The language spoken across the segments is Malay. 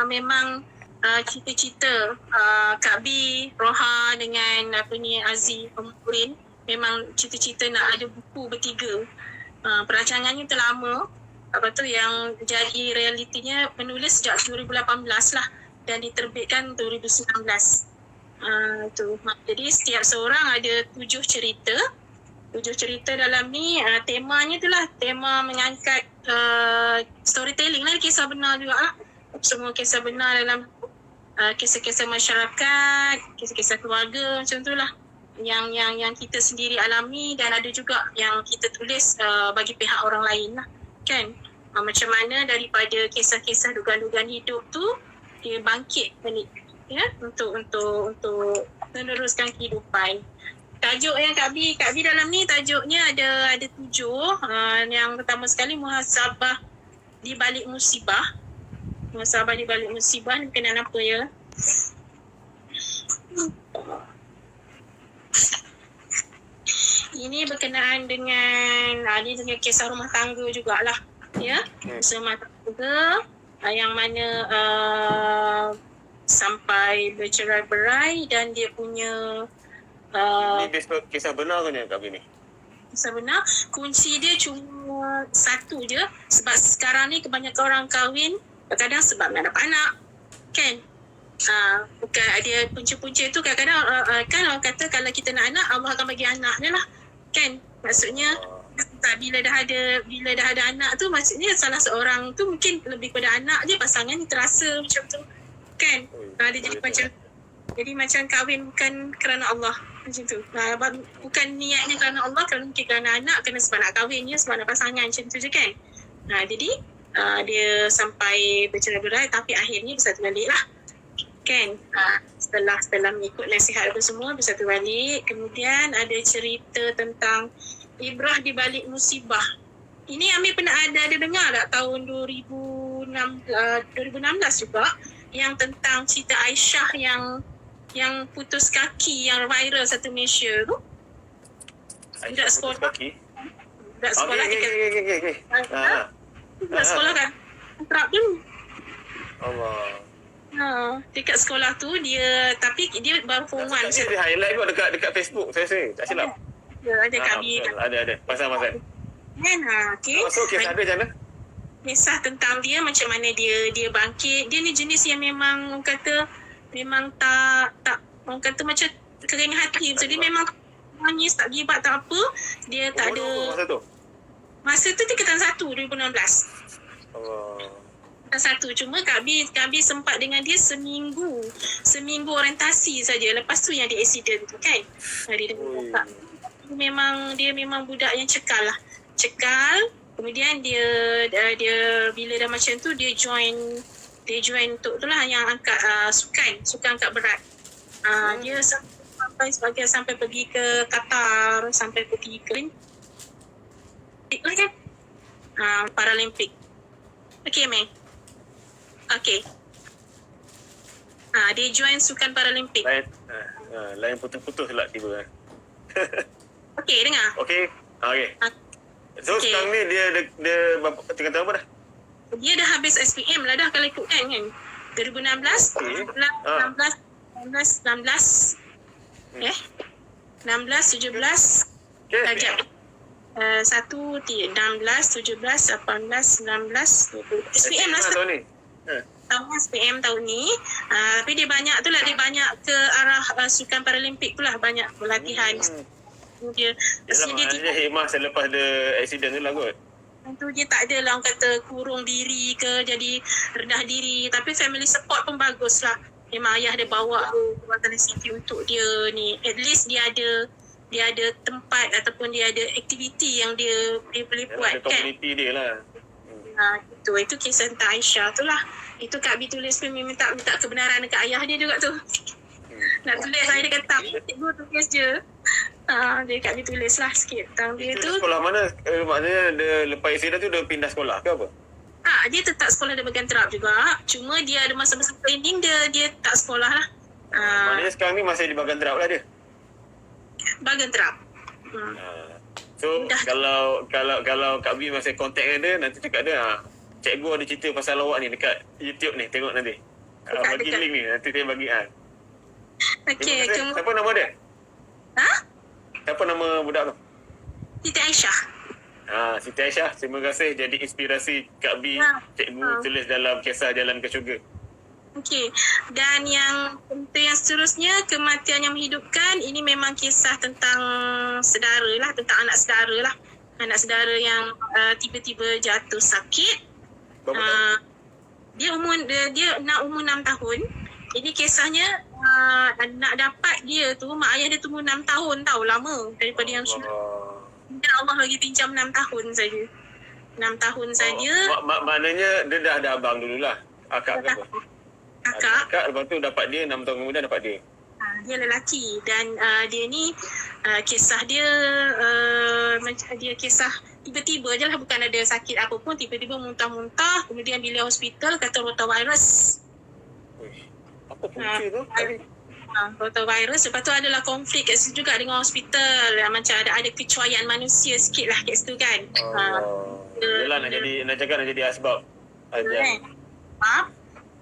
memang cita-cita Kak B, Roha dengan Aziz Pemurin memang cita-cita nak ada buku bertiga. Perancangannya terlama. Lepas tu yang jadi realitinya penulis sejak 2018 lah dan diterbitkan 2019. Jadi setiap seorang ada 7 cerita. 7 cerita dalam ni temanya tu lah, tema mengangkat storytelling lah, kisah benar juga lah. Semua kisah benar dalam kisah-kisah masyarakat, kisah-kisah keluarga macam tu lah. Yang kita sendiri alami dan ada juga yang kita tulis bagi pihak orang lain lah. Kan? Macam mana daripada kisah-kisah dugaan-dugaan hidup tu dia bangkit balik ya untuk meneruskan kehidupan. Tajuk yang Kak B dalam ni tajuknya ada 7. Yang pertama sekali muhasabah di balik musibah. Muhasabah di balik musibah ni berkenaan apa ya? Ini berkenaan dengan dengan kisah rumah tangga jugalah ya. Kisah rumah tangga yang mana sampai bercerai-berai dan dia punya ini kisah benar ke ni Kak B ni? Kisah benar. Kunci dia cuma satu je. Sebab sekarang ni kebanyakan orang kahwin kadang-kadang sebab nak dapat anak. Kan? Bukan ada punca-punca tu kadang-kadang kan orang kata kalau kita nak anak Allah akan bagi anak je lah. Kan? Maksudnya bila dah ada anak tu maksudnya salah seorang tu mungkin lebih pada anak je, pasangan ni terasa macam tu. Kan? Jadi macam kahwin bukan kerana Allah macam tu. Bukan niatnya kerana Allah, mungkin kerana anak, kerana sebab nak kahwin je, sebab nak pasangan macam tu je kan. Jadi dia sampai bercerai-berai tapi akhirnya bersatu balik lah. Kan? Setelah mengikut nasihat apa semua bersatu balik. Kemudian ada cerita tentang ibrah di balik musibah. Ini Amir pernah ada dengar tak tahun 2016 juga yang tentang cerita Aisyah yang putus kaki yang viral satu Malaysia tu. Budak sekolah. Budak sekolah dekat sekolah kan. Terap tu. Allah. Dekat sekolah tu dia baru form 1. Dia highlight kot dekat Facebook saya rasa. Tak silap. Ada kami. Ada. Pasal. Kan okey. So kisah dia macam mana? Kisah tentang dia macam mana dia bangkit. Dia ni jenis yang memang orang kata memang tak orang kata macam kering hati. Jadi memang nangis, tak gibat, tak apa. Dia tak ada. Masa tu tingkatan 1 2016. Allah. Satu. Cuma Kak B sempat dengan dia seminggu orientasi saja. Lepas tu yang dia accident tu kan. Dia memang budak yang cekal lah. Kemudian dia bila dah macam tu dia join untuk tu lah yang angkat sukan angkat berat. Dia sampai pergi ke Qatar, sampai pergi ke kan? Paralimpik. Okey, Meng. Okey. Dia join sukan Paralimpik. Lain putus-putus lah tiba. Okey, dengar. Okey. So sekarang ni dia tingkatan apa dah? Dia dah habis SPM lah dah kalau ikut kan 2016 16 17 darjah 1 16 17 18 19 20 SPM lah tahun ni. Tahun SPM tahun ni. Tapi dia banyak ke arah sukan Paralimpik tu lah, banyak latihan. Dia hemah selepas dia accident tu lah kot. Tentu dia tak ada lah orang kata kurung diri ke jadi rendah diri, tapi family support pun bagus lah. Memang ayah dia bawa Kuantan City untuk dia ni, at least dia ada tempat ataupun dia ada aktiviti yang dia boleh buat kan. Community dia lah. Itu kisah tentang Aisyah tu lah. Itu Kak B tulis pun minta kebenaran dekat ayah dia juga tu. Nak tulis saya dia kata cikgu tulis je. Dia Kak B tulis lah sikit tentang dia tu. Sekolah mana? Maknanya dia lepas accident tu dia pindah sekolah ke apa? Dia tetap sekolah di bahagian terap juga. Cuma dia ada masa-masa training dia tak sekolah lah. Maknanya sekarang ni masih di bahagian terap lah dia? Bahagian terap. So kalau Kak B masih contact dengan dia, nanti cakap dia cikgu ada cerita pasal awak ni dekat YouTube ni, tengok nanti. Bagi Dekat. link ni, nanti saya bagi. Okey, cuma Siapa nama dia? ha? Siapa nama budak tu? Siti Aisyah. Siti Aisyah, terima kasih jadi inspirasi Kak B, cikgu tulis dalam kisah Jalan ke Syurga. Okey. Dan yang seterusnya, kematian yang menghidupkan, ini memang kisah tentang saudara lah, tentang anak saudara lah. Anak saudara yang tiba-tiba jatuh sakit. Berapa tahun? Dia nak umur 6 tahun. Jadi kisahnya nak dapat dia tu, mak ayah dia tunggu 6 tahun tau, lama daripada yang sudah. Dan Allah bagi pinjam 6 tahun saja. 6 tahun saja. Maknanya dia dah ada abang dululah. Akak ke apa? Akak, lepas tu dapat dia, 6 tahun kemudian dapat dia. Dia lelaki dan dia ni kisah dia macam dia kisah tiba-tiba je lah, bukan ada sakit apa pun, tiba-tiba muntah-muntah, kemudian bila hospital kata rotavirus. Apa punca tu? Rotavirus, lepas tu adalah konflik kat situ juga dengan hospital, macam ada kecuaian manusia sikit lah kat situ kan. Yelah nak cakap nak jadi asbab ajal.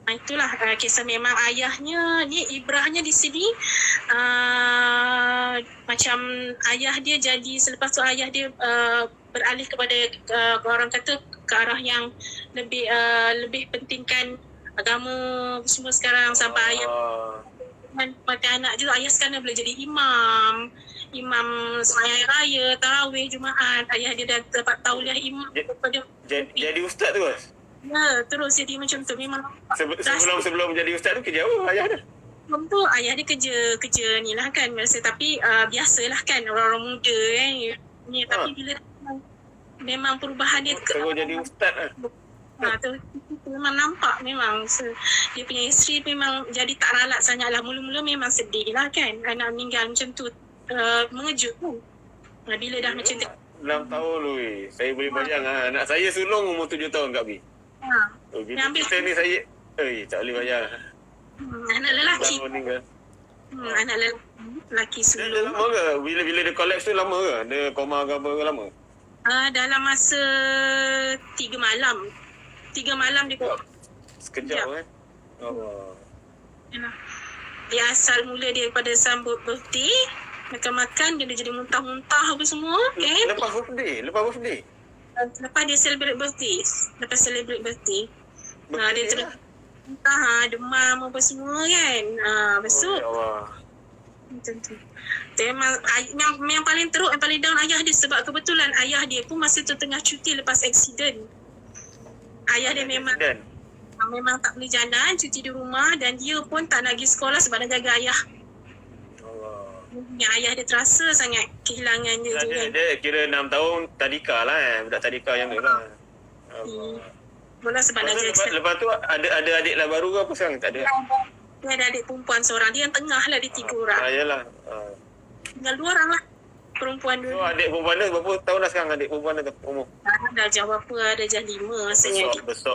Itulah kisah. Memang ayahnya ni, ibrahnya di sini macam ayah dia jadi, selepas tu ayah dia beralih kepada orang kata ke arah yang lebih pentingkan agama semua sekarang, sampai ayah mati anak je, ayah sekarang boleh jadi imam sembahyang raya, tarawih, Jumaat. Ayah dia dah dapat tauliah imam daripada jadi ustaz tu Bas? Ya, terus jadi macam tu. Memang sebelum jadi ustaz tu kerja apa ayah dia? Sebelum tu ayah dia kerja ni lah kan, tapi biasalah kan orang-orang muda kan ni, tapi bila memang perubahan dia terus jadi ustaz lah. tu memang nampak memang dia punya isteri memang jadi tak ralat sangat lah. Mula-mula memang sedih lah kan, anak meninggal macam tu, mengejut pun. Bila dah macam tu 6 tahun lui. Saya boleh bayang anak saya sulung umur 7 tahun Kak B. Bila kita ni saya tak boleh bayang. Anak lelaki. Meninggal. Anak lelaki Dia sulung. lama ke? Bila dia collapse tu lama ke? Dia koma ke apa ke lama? Dalam masa 3 malam. 3 malam dia Sekejap kan? Allah. Dia asal mula dia daripada sambut birthday, makan-makan, dia dah jadi muntah-muntah apa semua kan. Lepas birthday? Lepas dia celebrate birthday. Dia terus muntah, demam apa semua kan. Lepas tu macam tu. Yang paling teruk, yang paling down ayah dia, sebab kebetulan ayah dia pun masa tu tengah cuti lepas aksiden. Ayah dia memang tak boleh jalan, cuti di rumah, dan dia pun tak nak pergi sekolah sebab nak jaga ayah. Yang ayah dia terasa sangat kehilangan dia tu kan. Dia kira 6 tahun tadika lah budak tadika yang tu lah. Mula sebab nak jaga. Lepas tu ada adik lah baru ke apa sekarang? Tak ada. Dia ada adik perempuan seorang, dia yang tengah lah, dia 3 orang. Yalah. Tinggal 2 orang lah, perempuan 2. So adik perempuan dia berapa tahun dah sekarang adik perempuan dia tu umur? Dah jauh apa, dah dah 5 rasanya.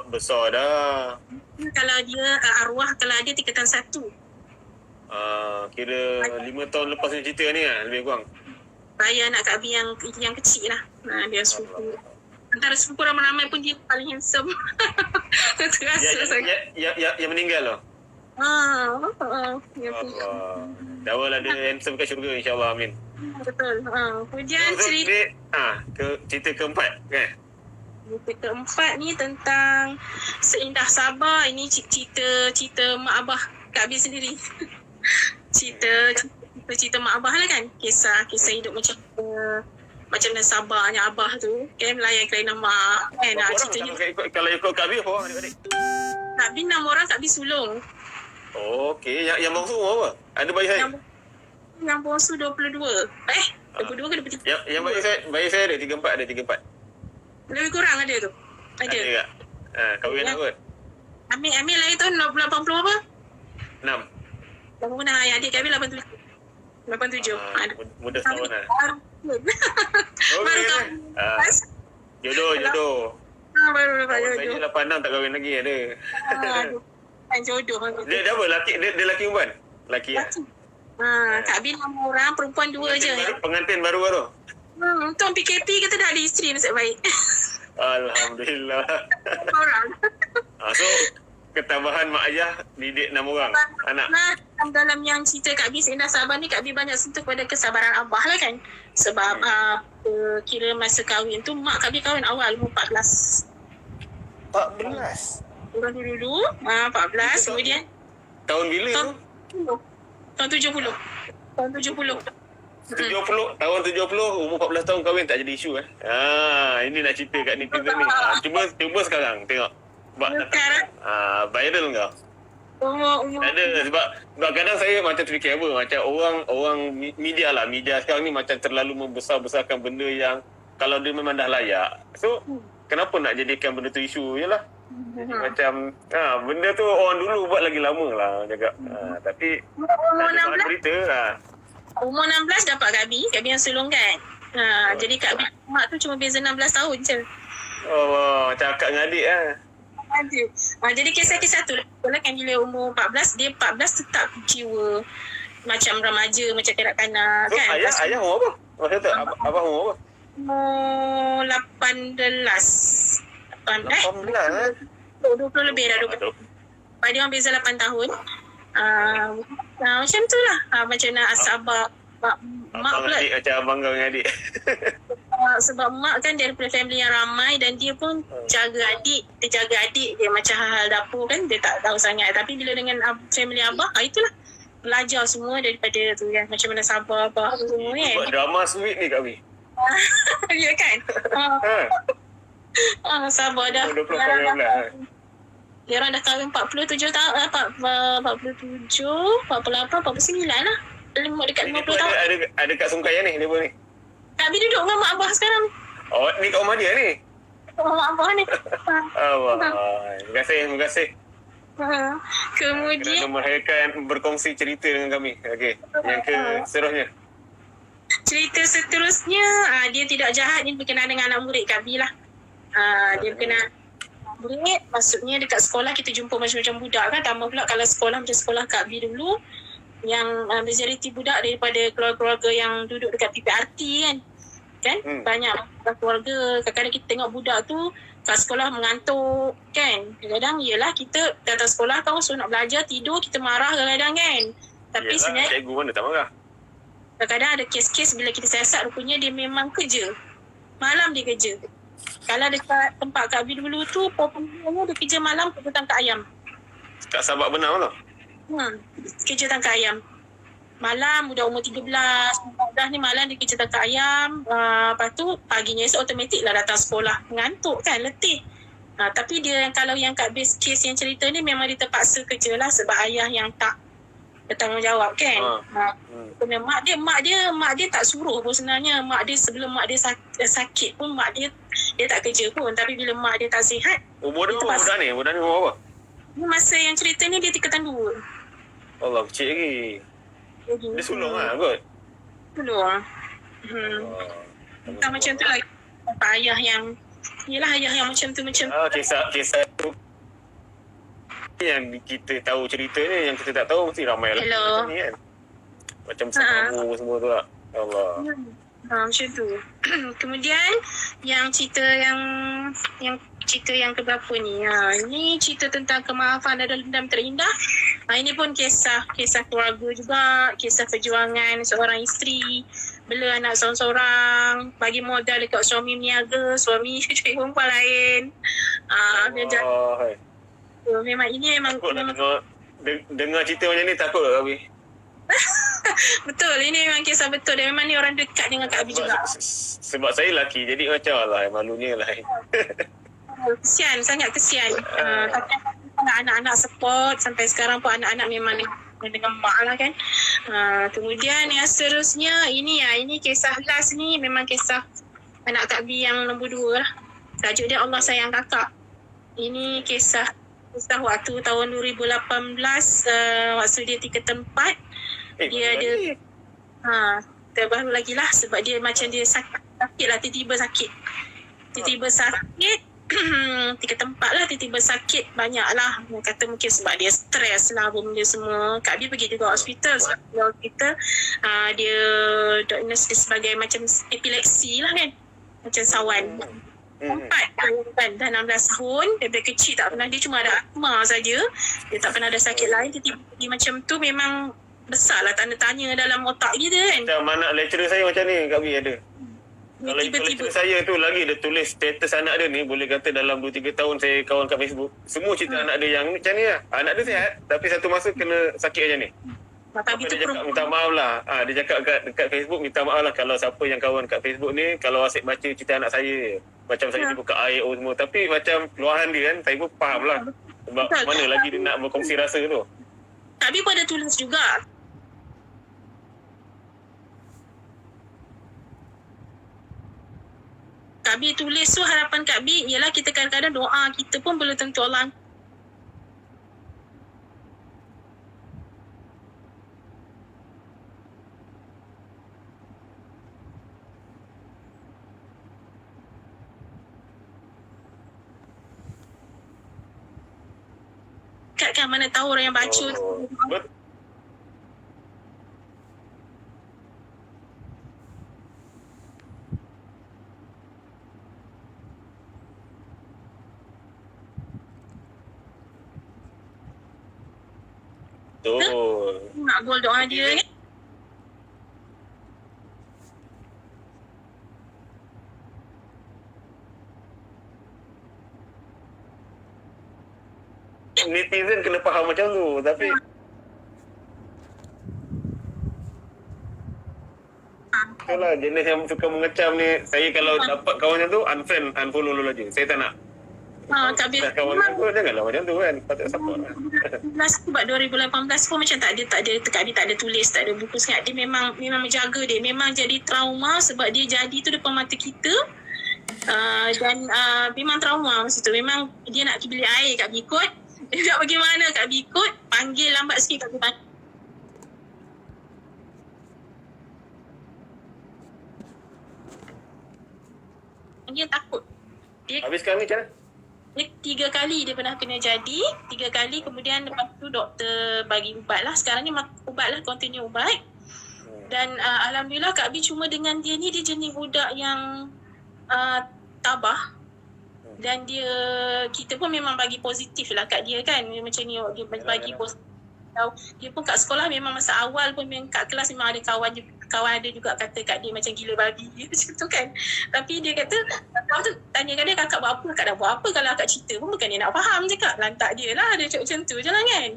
Besar dah. Kalau dia arwah, kalau dia tingkatan 1. Kira 5 tahun lepas ni cerita ni lah, lebih kurang. Saya anak Kak Bi yang kecil lah. Dia sepupu. Antara sepupu ramai-ramai pun dia paling handsome. Terasa sangat. Yang meninggal tu? Dawal ada handsome kat syurga insyaAllah, amin. Betul. Kemudian cerita keempat kan? Cerita keempat ni tentang Seindah Sabah. Ini cerita mak abah Kak Bi sendiri. cerita mak abah lah kan. Kisah hidup macam mana sabarnya abah tu kan, melayan kelainan mak kan. Ceritanya Kalau ikut Kak B apa orang adik-adik? Kak Bi 6 orang, Kak Bi sulung. Okey, yang bongsu umur apa? Ada bayi saya? Yang bongsu 22. 22 ke 23? Yang bayi saya ada 34. Lebih kurang ada tu. Ada tak? Kahwin apa? Ambil lahir tahun 80 apa? 6. Berapa pernah adik Kak Bi 87. Muda setahun lah. Baru kahwin. Jodoh. Baru dapat Saya jodoh. 86 tak kahwin lagi ada. Jodoh. Dia apa? Dia laki perempuan? Laki lah. Kak Bi 6 orang, perempuan 2 je. Pengantin baru. Tuan PKP kata dah ada isteri, nasib baik. Alhamdulillah. Orang. So, ketabahan mak ayah didik 6 orang anak. Nah, dalam yang cerita Kak Bi Indah Sabar ni, Kak Bi banyak sentuh pada kesabaran abah lah kan. Sebab kira masa kahwin tu, mak Kak Bi kahwin awal, umur 14. 14? Orang dulu, 14. Kemudian Tahun bila tu? tahun 70. Tahun 70. 70, tahun 70, umur 14 tahun kahwin tak jadi isu ini nak cerita kat netizen ni. Cuba sekarang tengok. Sekarang Viral kau. umur Tak ada sebab kadang saya macam terfikir apa, macam orang media sekarang ni macam terlalu membesar-besarkan benda yang kalau dia memang dah layak. So kenapa nak jadikan benda tu isu je lah. Macam benda tu orang dulu buat lagi lama lah cakap. Tapi umur tak ada 16 berita umur 16 dapat Kak Bi yang sulung kan. Jadi Kak Bi mak tu cuma beza 16 tahun je. Macam akak dengan adik Ada. Jadi kisah-kisah tu lah kan, bila umur 14, dia 14 tetap jiwa macam remaja, macam kanak-kanak So kan. ayah umur apa? Masa tu abah umur apa? Umur 18 20 lebih dah, 20. Dia orang beza 8 tahun. Macam tu lah. Macam nak sabar mak Abang pula. adik macam abang kau dengan adik. Sebab mak kan daripada family yang ramai, dan dia pun jaga adik. Dia jaga adik dia macam hal-hal dapur kan, dia tak tahu sangat. Tapi bila dengan family abah, itulah belajar semua daripada tu kan. Macam mana sabar abah semua kan. Buat drama sweet ni Kak Bi. Ya kan. Sabar dah. 20 tahun 15. Dia orang dah kahwin 47 tahun, 47, 48, 49 lah. Dekat 50 tahun. Ada kat Sungkaya ni, dia pun ni. Kak Bi duduk dengan mak abah sekarang. Oh, ni kat rumah dia ni. Mak abah ni. Terima kasih. Kemudian Kerana merhayakan berkongsi cerita dengan kami. Okey, yang ke seterusnya. cerita seterusnya, dia tidak jahat, dia berkenaan dengan anak murid Kak Bi lah. Dia berkenaan murid, maksudnya dekat sekolah kita jumpa macam-macam budak kan. Tambah pula kalau sekolah macam sekolah Kak Bi dulu, yang majoriti budak daripada keluarga-keluarga yang duduk dekat PPRT kan. Banyak keluarga, kadang-kadang kita tengok budak tu kat sekolah mengantuk kan. Kadang-kadang yelah kita datang sekolah tahu suruh nak belajar, tidur, kita marah kadang-kadang kan. Tapi Yalah, sebenarnya cikgu mana tak marah. kadang-kadang ada kes-kes bila kita siasat, rupanya dia memang kerja. Malam dia kerja. Kalau dekat tempat Kak Bi dulu tu, popularnya dia kerja malam, kerja tangkap ayam. Tak sabar benar tu. Kerja tangkap ayam. Malam, budak umur 13, 14 ni malam dia kerja tangkap ayam. Lepas tu, paginya esok automatik lah datang sekolah. Mengantuk kan, letih. Tapi dia, kalau yang Kak Bi kes yang cerita ni, memang dia terpaksa kerja lah sebab ayah yang tak bertanggungjawab kan. Mak dia tak suruh pun sebenarnya. Mak dia sebelum mak dia sakit pun mak dia tak kerja pun. Tapi bila mak dia tak sihat, Umur dia budak ni umur apa? masa yang cerita ni dia tingkatan 2. Allah, kecil lagi. Dia sulung lah kot. Sulung. Tak macam tu lah. Ayah yang, yelah ayah yang macam tu. Kisah tu yang kita tahu cerita ni, yang kita tak tahu mesti ramai lah. Hello. Macam ni kan. Macam sama semua tu lah. Allah. Macam tu. Kemudian yang cerita yang keberapa ni? Ni cerita tentang kemaafan dan dendam terindah. Ini pun kisah keluarga juga, kisah perjuangan seorang isteri bela anak seorang-seorang, bagi modal dekat suami meniaga, suami cari perempuan lain. Memang ini memang dengar cerita macam ni takut tak Kak Bi? betul, ini memang kisah betul dan memang ni orang dekat dengan Kak Bi juga. Sebab saya lelaki, jadi macam lah malunya lah. Kesian, sangat kesian. Tapi anak-anak support sampai sekarang pun anak-anak memang dengan mak lah kan. Kemudian yang seterusnya ini kisah last ni memang kisah anak Kak Bi yang nombor 2 lah. Tajuk dia Allah Sayang Kakak. Ini kisah waktu tahun 2018, waktu dia 3 tempat. Dia ada terbaru lagi lah sebab dia macam dia sakit lah, tiba-tiba sakit. Tiba-tiba sakit 3 tempat lah, tiba-tiba sakit banyak lah. Kata mungkin sebab dia stres lah benda semua. Kak Bi pergi juga hospital. Dia diagnosis sebagai macam epilepsi lah kan, macam sawan. Empat kan, dah 16 tahun, daripada kecil tak pernah, dia cuma ada asma saja, dia tak pernah ada sakit lain, tiba-tiba macam tu memang besarlah tanda tanya dalam otak dia kan. Macam anak lecturer saya macam ni, Kak Bi ada. Kalau Tiba-tiba lecturer saya tu lagi dia tulis status anak dia ni, boleh kata dalam 2-3 tahun saya kawan kat Facebook, semua cerita anak dia yang macam ni lah. Anak dia sihat, tapi satu masa kena sakit macam ni. tapi Dia tu cakap minta maaf lah. Dia cakap dekat Facebook minta maaf lah kalau siapa yang kawan kat Facebook ni, kalau asyik baca cerita anak saya. Macam saya ni buka air semua. Tapi macam luahan dia kan, saya pun faham lah. Sebab mana lagi dia nak berkongsi rasa tu. Kak Bi pun ada tulis juga. Kak Bi tulis tu, harapan Kak Bi ialah kita kadang-kadang doa kita pun belum tentu Allah. Kan mana tahu orang yang baca Bet- Betul. nak gol doa dia ni. Netizen kena faham macam tu. Tapi itulah jenis yang suka mengecam ni. Saya kalau dapat kawan macam tu, unfriend, unfollow dulu aja. Saya tak nak. Kak Bi Dah kawan macam tu, janganlah macam tu kan. Patut support lah. sebab 2018 pun macam tak ada Kak Bi tak ada tulis, tak ada buku sekat. Dia memang menjaga dia, memang jadi trauma sebab dia jadi tu depan mata kita. Dan memang trauma masa tu. Memang dia nak pergi beli air, Kak Bi ikut. Dia nak bagaimana, Kak Bi ikut. Panggil lambat sikit, Kak Bi panggil. Dia takut. Habis sekarang ni macam mana? Dia 3 kali dia pernah kena jadi. 3 kali, kemudian lepas tu doktor bagi ubat lah. Sekarang ni ubat lah, continue ubat. Dan Alhamdulillah Kak Bi cuma dengan dia ni, dia jenis budak yang tabah. Dan kita pun memang bagi positif lah kat dia kan. Dia macam ni, dia bagi positif. Dia pun kat sekolah memang masa awal pun memang kat kelas memang ada kawan ada juga kata kat dia macam gila babi macam tu kan. Tapi dia kata, kawan tu tanyakan dia, kakak buat apa? Kakak dah buat apa? Kalau kakak cerita pun bukan dia nak faham je kak. Lantak dia lah, dia cakap macam tu je lah kan.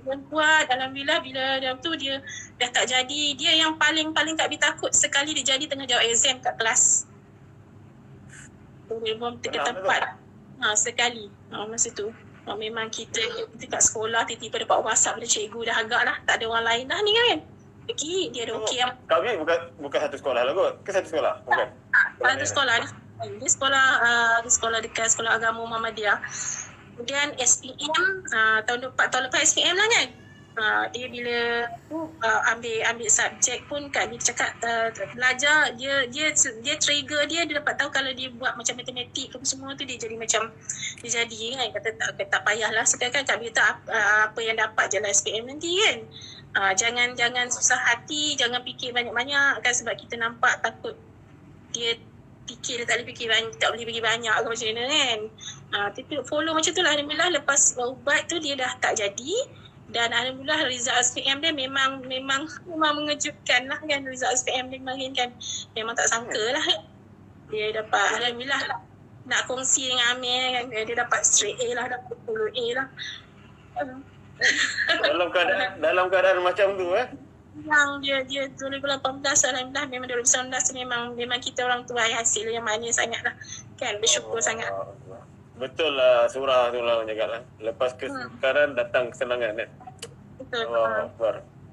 Dia buat, Alhamdulillah bila tu dia dah tak jadi. Dia yang paling Kak Bi takut sekali dia jadi tengah jawab exam kat kelas. Dia bom ke tempat. Sekali. Masa tu. Memang kita kat sekolah tiba-tiba dapat WhatsApp dari cikgu, dah agak lah. Tak ada orang lain dah ni kan. Pergi, dia ada okey. Kak Bi bukan satu sekolah lah kot? Ke satu sekolah? Bukan? Satu sekolah. Dia sekolah dekat Sekolah Agama Muhammadiyah. Kemudian SPM, tahun lepas SPM lah kan. Dia bila ambil subjek pun Kak Bi cakap belajar dia trigger dia dapat tahu kalau dia buat macam matematik ke semua tu dia jadi macam dia jadi kan, kata tak payahlah sekarang kan Kak Bi tak apa yang dapat je lah SPM nanti kan. Jangan susah hati, jangan fikir banyak-banyak kan, sebab kita nampak takut dia fikir dia tak boleh fikir banyak, tak boleh fikir banyak ke macam mana kan. Tapi follow macam tu lah. Alhamdulillah lepas ubat tu dia dah tak jadi. Dan Alhamdulillah result SPM dia memang mengejutkan lah kan. Result SPM dia kemarin kan memang tak sangka lah. Dia dapat, Alhamdulillah nak kongsi dengan Amir kan, dia dapat straight A lah, dapat 10 A lah. dalam keadaan macam tu Yang dia 2018 Alhamdulillah, memang 2019 tu memang kita orang tua hasil yang manis sangat lah kan, bersyukur sangat. Betul lah surah tu lah orang cakap lah. Lepas kesukaran datang kesenangan kan. Betul.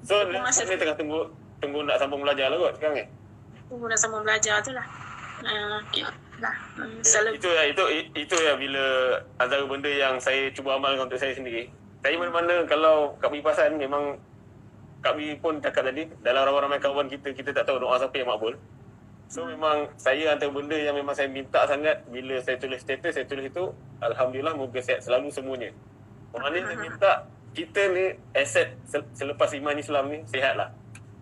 So ni tengah tunggu nak sambung belajar lah kot sekarang ni. Tunggu nak sambung belajar tu lah. Itu ya bila antara benda yang saya cuba amalkan untuk saya sendiri. Saya mana-mana kalau Kak Bi perasan, memang Kak Bi pun cakap tadi, dalam ramai-ramai kawan kita tak tahu doa siapa yang makbul. So memang saya antara benda yang memang saya minta sangat bila saya tulis status, saya tulis itu Alhamdulillah moga sihat selalu semuanya. Maknanya saya minta kita ni aset selepas iman Islam ni sihat lah.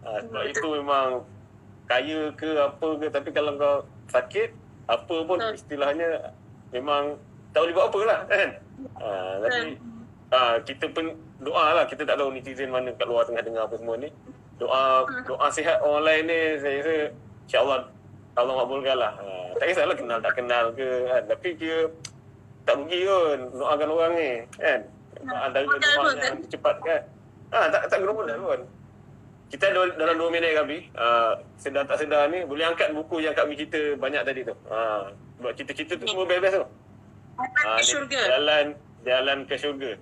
Sebab itu memang kaya ke apa ke, tapi kalau kau sakit, apa pun Betul. istilahnya memang tak boleh buat apa lah kan. Tapi kita pun doa lah, kita tak tahu netizen mana kat luar tengah dengar apa semua ni. Doa sihat orang lain ni saya rasa insya-Allah Allah makbulkan lah. Tak kisahlah kenal tak kenal ke kan, tapi dia tak rugi pun doakan orang ni kan. Antara doa yang cepat kan. Tak guna modal pun. Kita dalam 2 minit kami, sedar tak sedar ni boleh angkat buku yang Kak Mi cerita banyak tadi tu. Buat cerita-cerita tu semua best-best tu. Syurga. Jalan ke syurga.